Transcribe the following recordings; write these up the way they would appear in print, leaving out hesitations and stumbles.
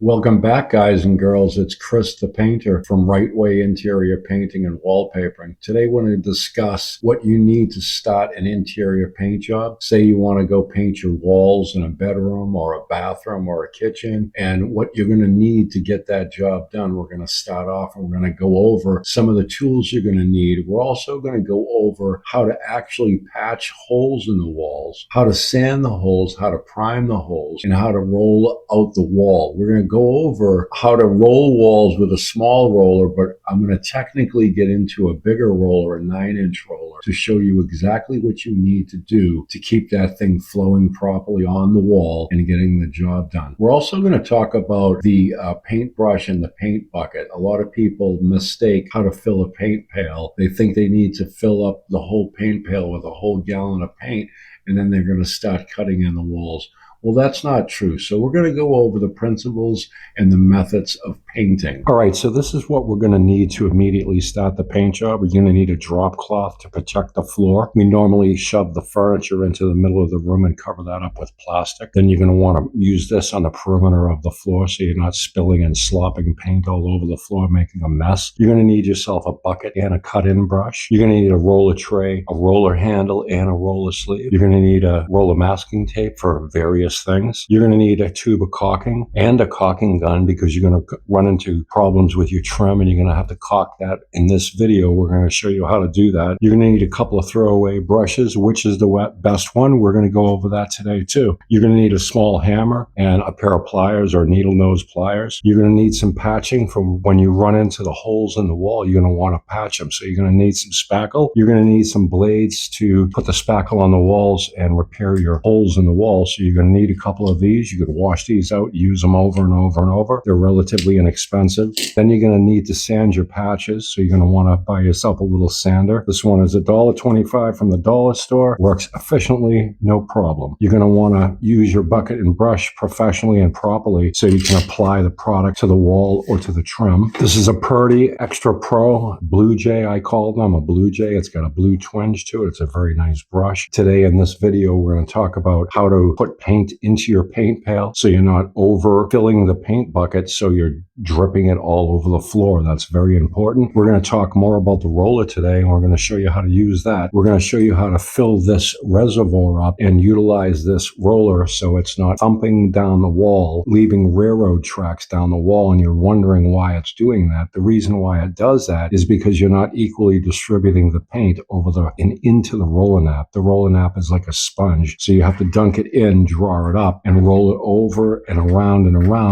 Welcome back, guys and girls. It's Chris the Painter from Right Way Interior Painting and Wallpapering. Today, we're going to discuss what you need to start an interior paint job. Say you want to go paint your walls in a bedroom or a bathroom or a kitchen, and what you're going to need to get that job done. We're going to start off and we're going to go over some of the tools you're going to need. We're also going to go over how to actually patch holes in the walls, how to sand the holes, how to prime the holes, and how to roll out the wall. We're going to go over how to roll walls with a small roller, but I'm going to technically get into a bigger roller, a 9-inch roller, to show you exactly what you need to do to keep that thing flowing properly on the wall and getting the job done. We're also going to talk about the paintbrush and the paint bucket. A lot of people mistake how to fill a paint pail. They think they need to fill up the whole paint pail with a whole gallon of paint, and then they're going to start cutting in the walls. Well, that's not true. So we're going to go over the principles and the methods of painting. All right, so this is what we're going to need to immediately start the paint job. We're going to need a drop cloth to protect the floor. We normally shove the furniture into the middle of the room and cover that up with plastic. Then you're going to want to use this on the perimeter of the floor so you're not spilling and slopping paint all over the floor, making a mess. You're going to need yourself a bucket and a cut-in brush. You're going to need a roller tray, a roller handle, and a roller sleeve. You're going to need a roll of masking tape for various things. You're going to need a tube of caulking and a caulking gun because you're going to run into problems with your trim and you're going to have to caulk that. In this video, we're going to show you how to do that. You're going to need a couple of throwaway brushes. Which is the best one? We're going to go over that today too. You're going to need a small hammer and a pair of pliers or needle nose pliers. You're going to need some patching from when you run into the holes in the wall. You're going to want to patch them. So you're going to need some spackle. You're going to need some blades to put the spackle on the walls and repair your holes in the wall. So you're going to need a couple of these. You could wash these out, use them over and over and over. They're relatively inexpensive. Then you're going to need to sand your patches. So you're going to want to buy yourself a little sander. This one is $1.25 from the dollar store. Works efficiently, no problem. You're going to want to use your bucket and brush professionally and properly so you can apply the product to the wall or to the trim. This is a Purdy Extra Pro Blue Jay, I call them, a Blue Jay. It's got a blue twinge to it. It's a very nice brush. Today in this video, we're going to talk about how to put paint into your paint pail so you're not overfilling the paint bucket so you're dripping it all over the floor. That's very important. We're going to talk more about the roller today, and we're going to show you how to use that. We're going to show you how to fill this reservoir up and utilize this roller so it's not thumping down the wall, leaving railroad tracks down the wall, and you're wondering why it's doing that. The reason why it does that is because you're not equally distributing the paint over and into the roller nap. The roller nap is like a sponge, so you have to dunk it in, draw it up, and roll it over and around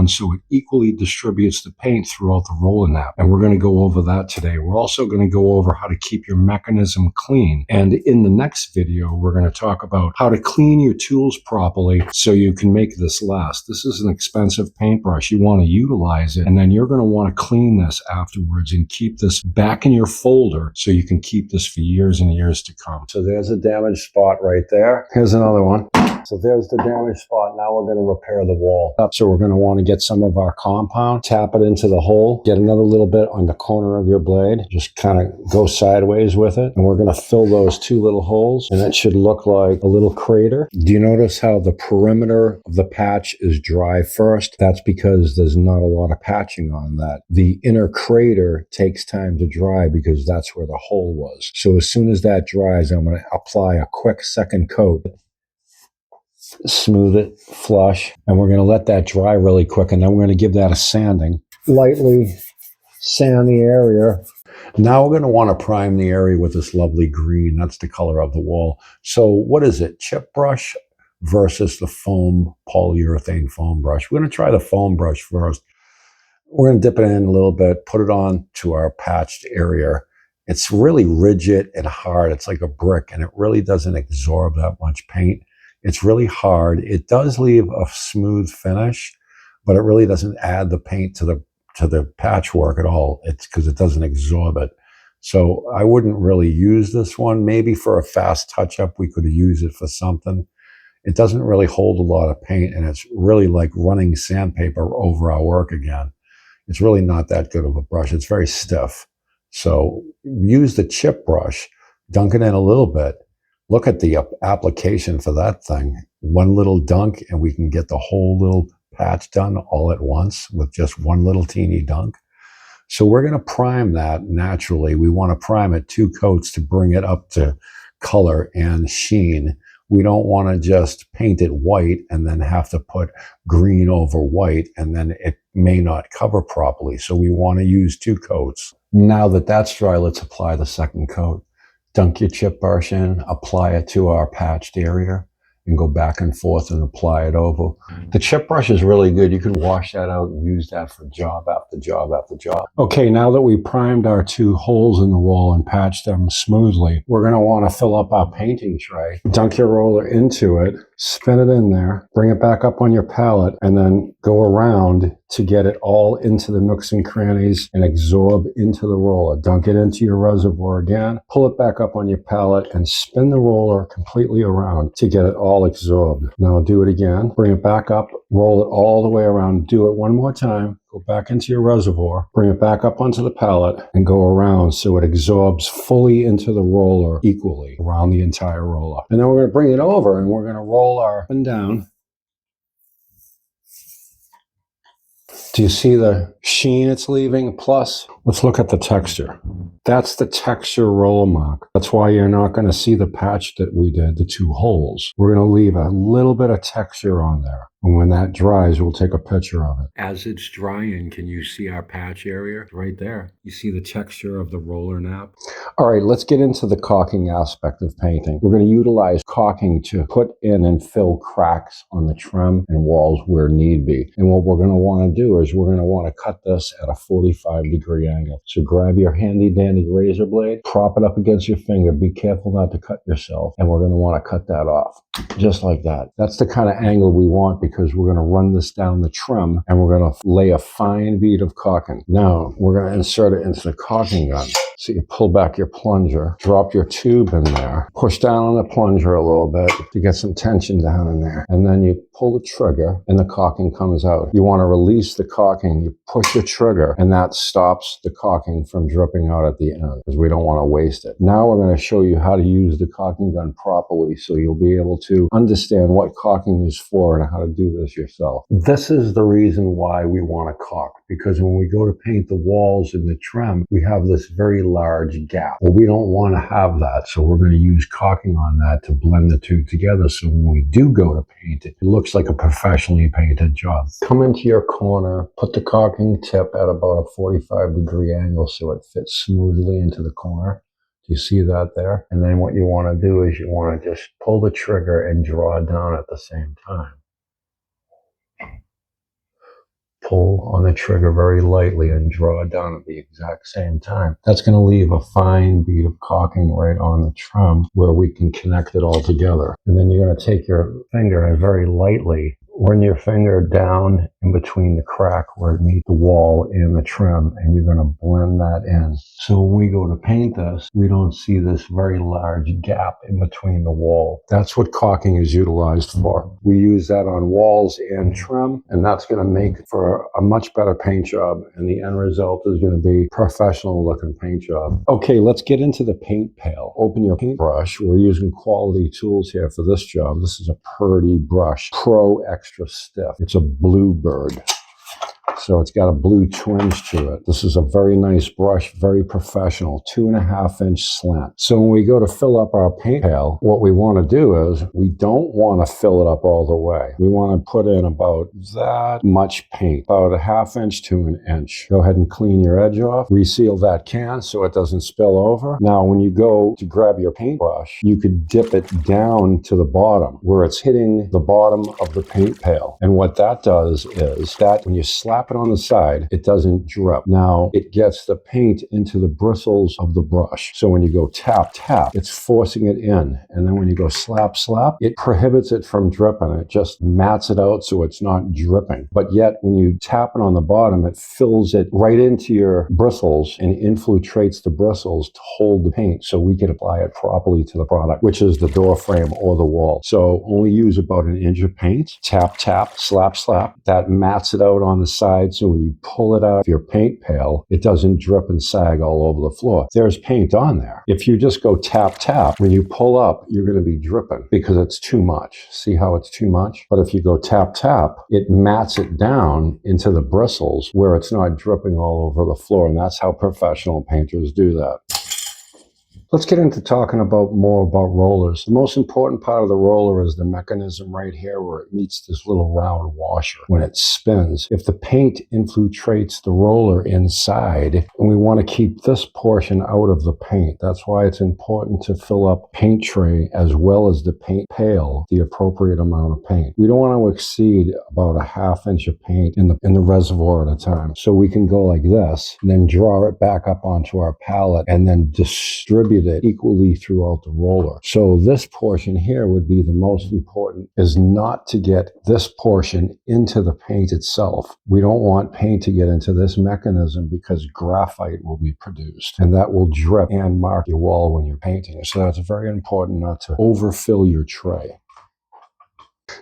so it equally distributes the paint throughout the roller nap. And we're going to go over that today. We're also going to go over how to keep your mechanism clean. And in the next video, we're going to talk about how to clean your tools properly so you can make this last. This is an expensive paintbrush. You want to utilize it, and then you're going to want to clean this afterwards and keep this back in your folder so you can keep this for years and years to come. So there's a damaged spot right there. Here's another one. So there's the damaged spot. Now we're going to repair the wall. So we're going to want to get some of our compound, tap it into the hole, get another little bit on the corner of your blade, just kind of go sideways with it. And we're going to fill those two little holes, and it should look like a little crater. Do you notice how the perimeter of the patch is dry first? That's because there's not a lot of patching on that. The inner crater takes time to dry because that's where the hole was. So as soon as that dries, I'm going to apply a quick second coat. Smooth it flush, and we're going to let that dry really quick, and then we're going to give that a sanding. Lightly sand the area. Now we're going to want to prime the area with this lovely green. That's the color of the wall. So what is it? Chip brush versus the foam, polyurethane foam brush. We're going to try the foam brush first. We're going to dip it in a little bit, put it on to our patched area. It's really rigid and hard. It's like a brick, and it really doesn't absorb that much paint. It's really hard. It does leave a smooth finish, but it really doesn't add the paint to the patchwork at all. It's because it doesn't absorb it. So I wouldn't really use this one. Maybe for a fast touch-up, we could use it for something. It doesn't really hold a lot of paint, and it's really like running sandpaper over our work again. It's really not that good of a brush. It's very stiff. So use the chip brush, dunk it in a little bit. Look at the application for that thing. One little dunk, and we can get the whole little patch done all at once with just one little teeny dunk. So we're going to prime that naturally. We want to prime it 2 coats to bring it up to color and sheen. We don't want to just paint it white and then have to put green over white, and then it may not cover properly. So we want to use 2 coats. Now that that's dry, let's apply the second coat. Dunk your chip brush in, apply it to our patched area, and go back and forth and apply it over. The chip brush is really good. You can wash that out and use that for job after job after job. Okay, now that we primed our 2 holes in the wall and patched them smoothly, we're going to want to fill up our painting tray. Dunk your roller into it, spin it in there, bring it back up on your palette, and then go around to get it all into the nooks and crannies and absorb into the roller. Dunk it into your reservoir again, pull it back up on your palette, and spin the roller completely around to get it all absorbed. Now do it again, bring it back up, roll it all the way around, do it one more time, go back into your reservoir, bring it back up onto the palette, and go around so it absorbs fully into the roller equally around the entire roller. And then we're going to bring it over and we're going to roll our up and down. Do you see the sheen it's leaving? Plus, let's look at the texture. That's the texture roller mark. That's why you're not going to see the patch that we did, the 2 holes. We're going to leave a little bit of texture on there. And when that dries, we'll take a picture of it. As it's drying, can you see our patch area? Right there. You see the texture of the roller nap? All right, let's get into the caulking aspect of painting. We're going to utilize caulking to put in and fill cracks on the trim and walls where need be. And what we're going to want to do is we're going to want to cut this at a 45-degree angle. So grab your handy-dandy razor blade, prop it up against your finger. Be careful not to cut yourself. And we're going to want to cut that off, just like that. That's the kind of angle we want because we're going to run this down the trim and we're going to lay a fine bead of caulking. Now, we're going to insert it into the caulking gun. So you pull back your plunger, drop your tube in there, push down on the plunger a little bit to get some tension down in there. And then you pull the trigger and the caulking comes out. You want to release the caulking, you push the trigger, and that stops the caulking from dripping out at the end because we don't want to waste it. Now we're going to show you how to use the caulking gun properly so you'll be able to understand what caulking is for and how to do this yourself. This is the reason why we want to caulk, because when we go to paint the walls in the trim, we have this very large gap. Well, we don't want to have that, so we're going to use caulking on that to blend the 2 together so when we do go to paint it, it looks like a professionally painted job. Come into your corner, put the caulking tip at about a 45-degree angle so it fits smoothly into the corner. Do you see that there? And then what you want to do is you want to just pull the trigger and draw down at the same time. Pull on the trigger very lightly and draw down at the exact same time. That's going to leave a fine bead of caulking right on the trim where we can connect it all together. And then you're going to take your finger and very lightly run your finger down in between the crack where it meets the wall and the trim, and you're going to blend that in. So when we go to paint this, we don't see this very large gap in between the wall. That's what caulking is utilized for. We use that on walls and trim, and that's going to make for a much better paint job, and the end result is going to be professional looking paint job. Okay, let's get into the paint pail. Open your paintbrush. We're using quality tools here for this job. This is a Purdy brush, Pro Extra Stiff. It's a Bluebird. So it's got a blue twinge to it. This is a very nice brush, very professional, 2.5-inch slant. So when we go to fill up our paint pail, what we want to do is we don't want to fill it up all the way. We want to put in about that much paint, about 1/2 inch to 1 inch. Go ahead and clean your edge off, reseal that can so it doesn't spill over. Now, when you go to grab your paintbrush, you could dip it down to the bottom where it's hitting the bottom of the paint pail. And what that does is that when you slap it on the side, it doesn't drip. Now, it gets the paint into the bristles of the brush. So when you go tap, tap, it's forcing it in. And then when you go slap, slap, it prohibits it from dripping. It just mats it out so it's not dripping. But yet, when you tap it on the bottom, it fills it right into your bristles and infiltrates the bristles to hold the paint so we can apply it properly to the product, which is the door frame or the wall. So only use about 1 inch of paint. Tap, tap, slap, slap. That mats it out on the side side so when you pull it out of your paint pail, it doesn't drip and sag all over the floor. There's paint on there. If you just go tap, tap, when you pull up, you're going to be dripping because it's too much. See how it's too much? But if you go tap, tap, it mats it down into the bristles where it's not dripping all over the floor. And that's how professional painters do that. Let's get into talking more about rollers. The most important part of the roller is the mechanism right here where it meets this little round washer. When it spins, if the paint infiltrates the roller inside, and we want to keep this portion out of the paint, that's why it's important to fill up paint tray as well as the paint pail, the appropriate amount of paint. We don't want to exceed about a ½ inch of paint in the reservoir at a time. So we can go like this, and then draw it back up onto our palette, and then distribute it equally throughout the roller. So this portion here would be the most important, is not to get this portion into the paint itself. We don't want paint to get into this mechanism because graphite will be produced and that will drip and mark your wall when you're painting. So that's very important not to overfill your tray.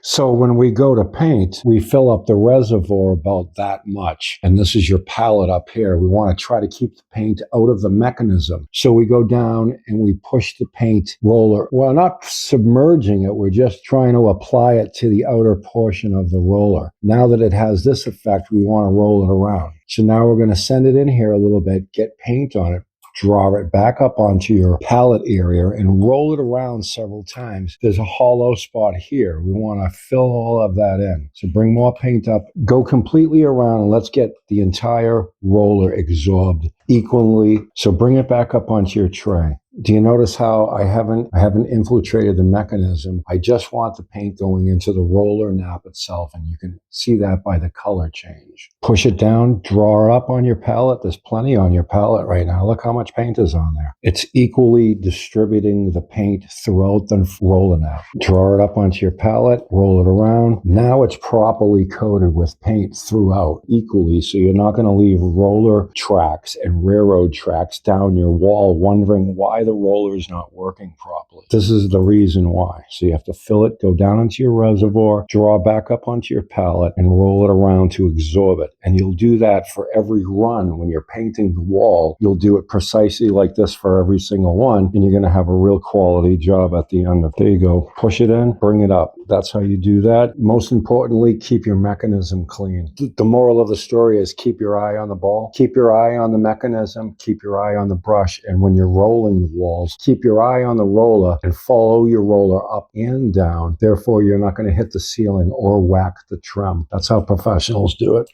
So when we go to paint, we fill up the reservoir about that much. And this is your palette up here. We want to try to keep the paint out of the mechanism. So we go down and we push the paint roller. Well, not submerging it. We're just trying to apply it to the outer portion of the roller. Now that it has this effect, we want to roll it around. So now we're going to send it in here a little bit, get paint on it, draw it back up onto your palette area and roll it around several times. There's a hollow spot here. We want to fill all of that in. So bring more paint up, go completely around, and let's get the entire roller absorbed equally. So bring it back up onto your tray. Do you notice how I haven't infiltrated the mechanism? I just want the paint going into the roller nap itself, and you can see that by the color change. Push it down, draw it up on your palette. There's plenty on your palette right now. Look how much paint is on there. It's equally distributing the paint throughout the roller nap. Draw it up onto your palette, roll it around. Now it's properly coated with paint throughout equally, so you're not going to leave roller tracks and railroad tracks down your wall wondering why the roller is not working properly. This is the reason why. So you have to fill it, go down into your reservoir, draw back up onto your palette, and roll it around to absorb it. And you'll do that for every run. When you're painting the wall, you'll do it precisely like this for every single one, and you're going to have a real quality job at the end of it. There you go. Push it in, bring it up. That's how you do that. Most importantly, keep your mechanism clean. The moral of the story is keep your eye on the ball, keep your eye on the mechanism, keep your eye on the brush, and when you're rolling the walls, keep your eye on the roller and follow your roller up and down. Therefore, you're not going to hit the ceiling or whack the trim. That's how professionals do it.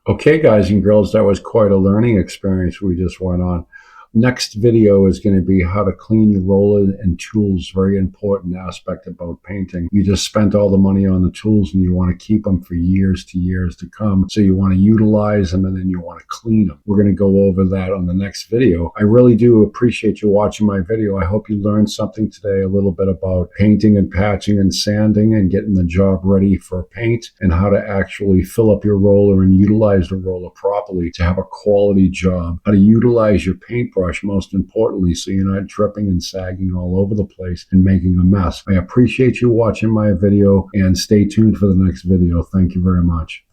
Okay, guys and girls, that was quite a learning experience we just went on. Next video is going to be how to clean your roller and tools. Very important aspect about painting. You just spent all the money on the tools and you want to keep them for years to come. So you want to utilize them and then you want to clean them. We're going to go over that on the next video. I really do appreciate you watching my video. I hope you learned something today, a little bit about painting and patching and sanding and getting the job ready for paint and how to actually fill up your roller and utilize the roller properly to have a quality job. How to utilize your paintbrush, most importantly, so you're not dripping and sagging all over the place and making a mess. I appreciate you watching my video and stay tuned for the next video. Thank you very much.